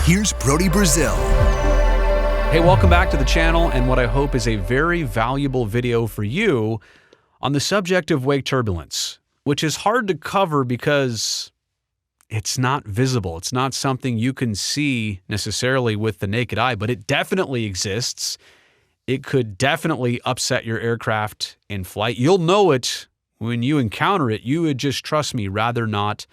here's Brodie Brazil. Hey, welcome back to the channel and what I hope is a very valuable video for you on the subject of wake turbulence, which is hard to cover because it's not visible. It's not something you can see necessarily with the naked eye, but it definitely exists. It could definitely upset your aircraft in flight. You'll know it when you encounter it. You would just, trust me, rather not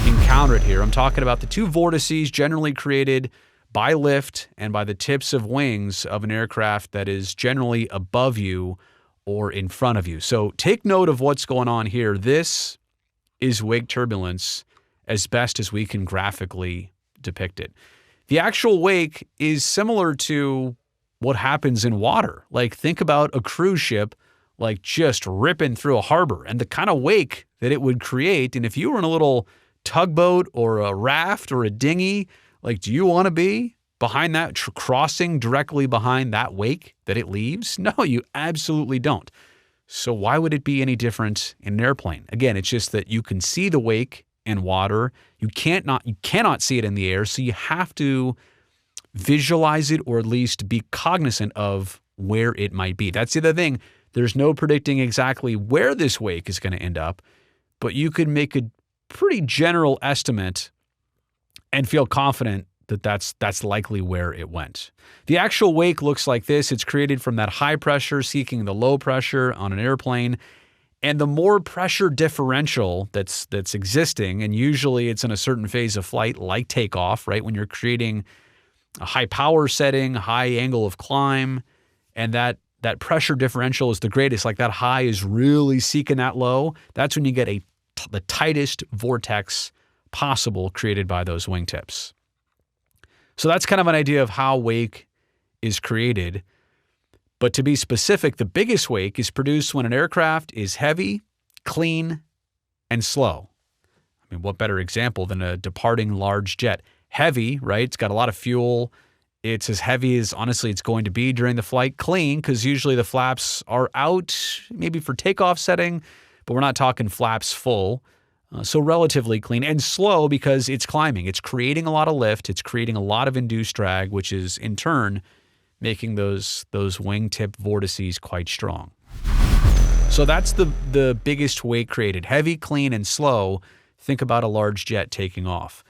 encounter it here. I'm talking about the two vortices generally created by lift and by the tips of wings of an aircraft that is generally above you or in front of you. So take note of what's going on here. This is wake turbulence as best as we can graphically depict it. The actual wake is similar to what happens in water. Like, think about a cruise ship like just ripping through a harbor and the kind of wake that it would create. And if you were in a little tugboat or a raft or a dinghy, like, do you want to be behind that, crossing directly behind that wake that it leaves? No, you absolutely don't. So why would it be any different in an airplane? Again, it's just that you can see the wake in water. You cannot see it in the air. So you have to visualize it, or at least be cognizant of where it might be. That's the other thing. There's no predicting exactly where this wake is going to end up, but you could make a pretty general estimate and feel confident that that's likely where it went. The actual wake looks like this. It's created from that high pressure seeking the low pressure on an airplane. And the more pressure differential that's existing, and usually it's in a certain phase of flight like takeoff, right? When you're creating a high power setting, high angle of climb, and that pressure differential is the greatest, like that high is really seeking that low, that's when you get the tightest vortex possible created by those wingtips. So that's kind of an idea of how wake is created. But to be specific, the biggest wake is produced when an aircraft is heavy, clean, and slow. I mean, what better example than a departing large jet? Heavy, right? It's got a lot of fuel. It's as heavy as, honestly, it's going to be during the flight. Clean, because usually the flaps are out, maybe for takeoff setting, but we're not talking flaps full. So relatively clean. And slow because it's climbing. It's creating a lot of lift. It's creating a lot of induced drag, which is in turn making those wingtip vortices quite strong. So that's the biggest wake created. Heavy, clean, and slow. Think about a large jet taking off.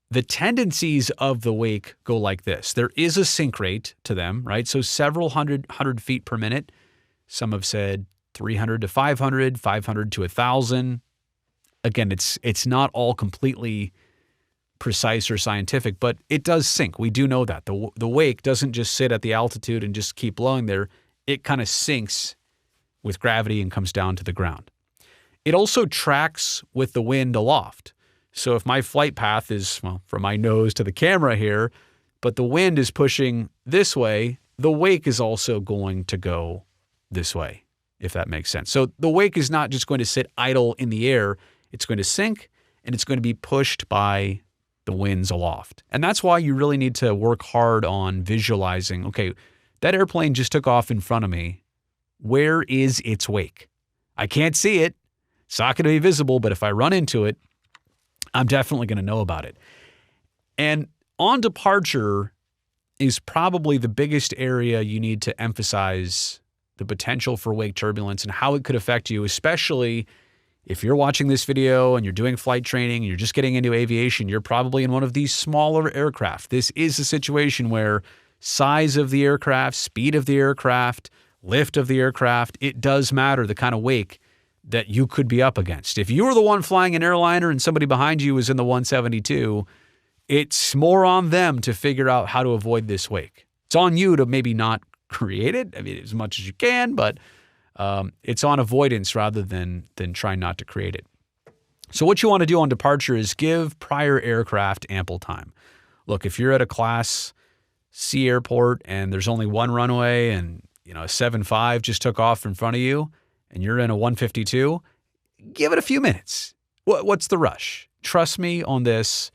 The tendencies of the wake go like this. There is a sink rate to them, right? So several hundred feet per minute. Some have said 300 to 500, 500 to 1,000. Again, it's not all completely precise or scientific, but it does sink. We do know that. The wake doesn't just sit at the altitude and just keep blowing there. It kind of sinks with gravity and comes down to the ground. It also tracks with the wind aloft. So if my flight path is, well, from my nose to the camera here, but the wind is pushing this way, the wake is also going to go this way, if that makes sense. So the wake is not just going to sit idle in the air. It's going to sink, and it's going to be pushed by the winds aloft. And that's why you really need to work hard on visualizing, okay, that airplane just took off in front of me. Where is its wake? I can't see it. It's not going to be visible, but if I run into it, I'm definitely going to know about it. And on departure is probably the biggest area you need to emphasize the potential for wake turbulence and how it could affect you, especially if you're watching this video and you're doing flight training and you're just getting into aviation. You're probably in one of these smaller aircraft. This is a situation where size of the aircraft, speed of the aircraft, lift of the aircraft, it does matter the kind of wake that you could be up against. If you were the one flying an airliner and somebody behind you was in the 172, it's more on them to figure out how to avoid this wake. It's on you to maybe not create it, I mean, as much as you can, but it's on avoidance rather than trying not to create it. So what you want to do on departure is give prior aircraft ample time. Look, if you're at a Class C airport and there's only one runway and a 7.5 just took off in front of you and you're in a 152, give it a few minutes. What's the rush? Trust me on this.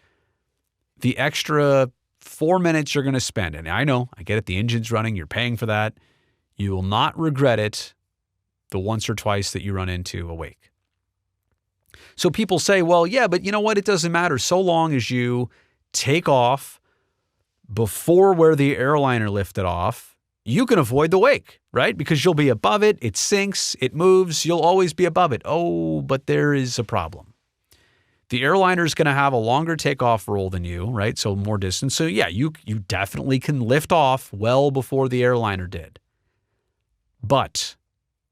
The extra 4 minutes you're going to spend, and I know, I get it, the engine's running, you're paying for that. You will not regret it the once or twice that you run into a wake. So people say, well, yeah, but you know what? It doesn't matter so long as you take off before where the airliner lifted off, you can avoid the wake, right? Because you'll be above it, it sinks, it moves, you'll always be above it. Oh, but there is a problem. The airliner is going to have a longer takeoff roll than you, right? So more distance. So yeah, you definitely can lift off well before the airliner did. But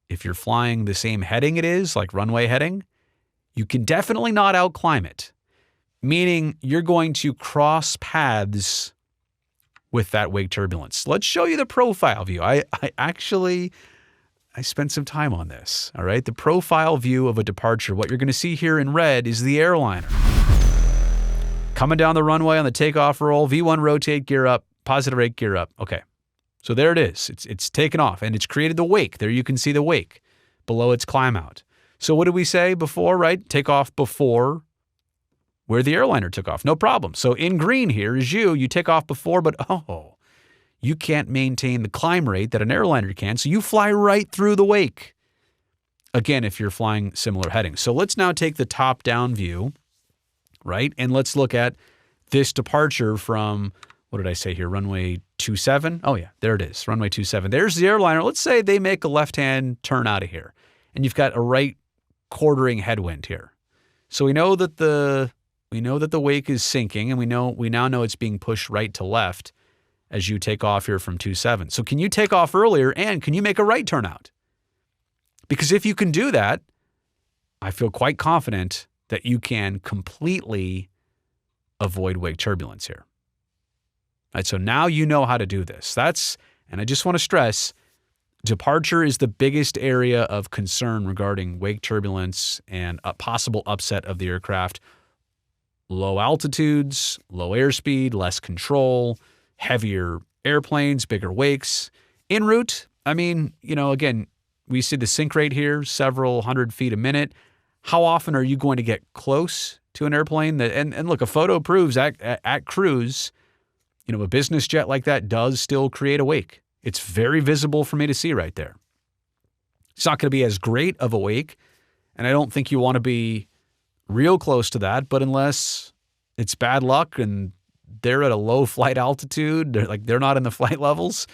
if you're flying the same heading it is, like runway heading, you can definitely not outclimb it. Meaning you're going to cross paths with that wake turbulence. Let's show you the profile view. I spent some time on this, all right? The profile view of a departure. What you're going to see here in red is the airliner. Coming down the runway on the takeoff roll, V1 rotate, gear up, positive rate, gear up. Okay, so there it is. It's taken off, and it's created the wake. There you can see the wake below its climb out. So what did we say before, right? Take off before where the airliner took off. No problem. So in green here is you take off before, but you can't maintain the climb rate that an airliner can, so you fly right through the wake. Again, if you're flying similar headings. So let's now take the top-down view, right? And let's look at this departure from, what did I say here, runway 27? Oh yeah, there it is, runway 27. There's the airliner. Let's say they make a left-hand turn out of here, and you've got a right quartering headwind here. So we know that the wake is sinking, and we now know it's being pushed right to left as you take off here from 27. So can you take off earlier, and can you make a right turnout? Because if you can do that, I feel quite confident that you can completely avoid wake turbulence here. All right, so now you know how to do this. And I just want to stress, departure is the biggest area of concern regarding wake turbulence and a possible upset of the aircraft. Low altitudes, low airspeed, less control, heavier airplanes, bigger wakes. En route, again, we see the sink rate here, several hundred feet a minute. How often are you going to get close to an airplane? And look, a photo proves at cruise, a business jet like that does still create a wake. It's very visible for me to see right there. It's not going to be as great of a wake, and I don't think you want to be real close to that, but unless it's bad luck and they're at a low flight altitude, they're not in the flight levels,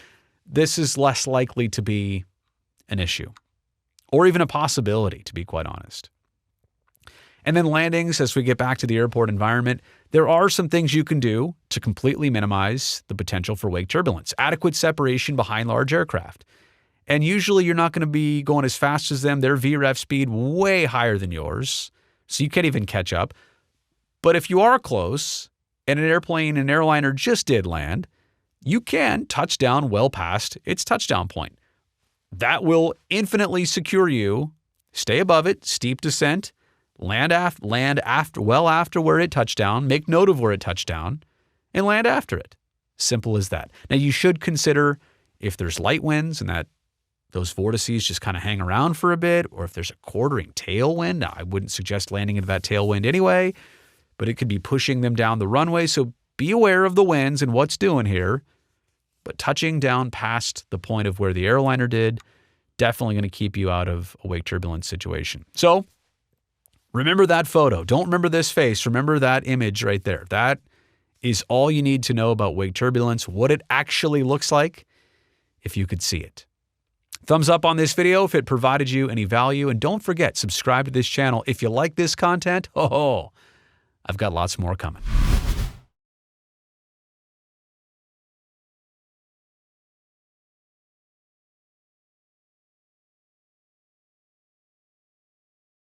this is less likely to be an issue or even a possibility, to be quite honest. And then landings, as we get back to the airport environment, there are some things you can do to completely minimize the potential for wake turbulence. Adequate separation behind large aircraft. And usually you're not going to be going as fast as them. Their VREF speed way higher than yours, so you can't even catch up. But if you are close, and an airliner just did land, you can touch down well past its touchdown point. That will infinitely secure you. Stay above it, steep descent, land after where it touched down, make note of where it touched down, and land after it. Simple as that. Now you should consider if there's light winds and that those vortices just kind of hang around for a bit, or if there's a quartering tailwind. Now, I wouldn't suggest landing into that tailwind anyway, but it could be pushing them down the runway. So be aware of the winds and what's doing here. But touching down past the point of where the airliner did, definitely going to keep you out of a wake turbulence situation. So remember that photo. Don't remember this face. Remember that image right there. That is all you need to know about wake turbulence, what it actually looks like if you could see it. Thumbs up on this video if it provided you any value. And don't forget, subscribe to this channel if you like this content. I've got lots more coming.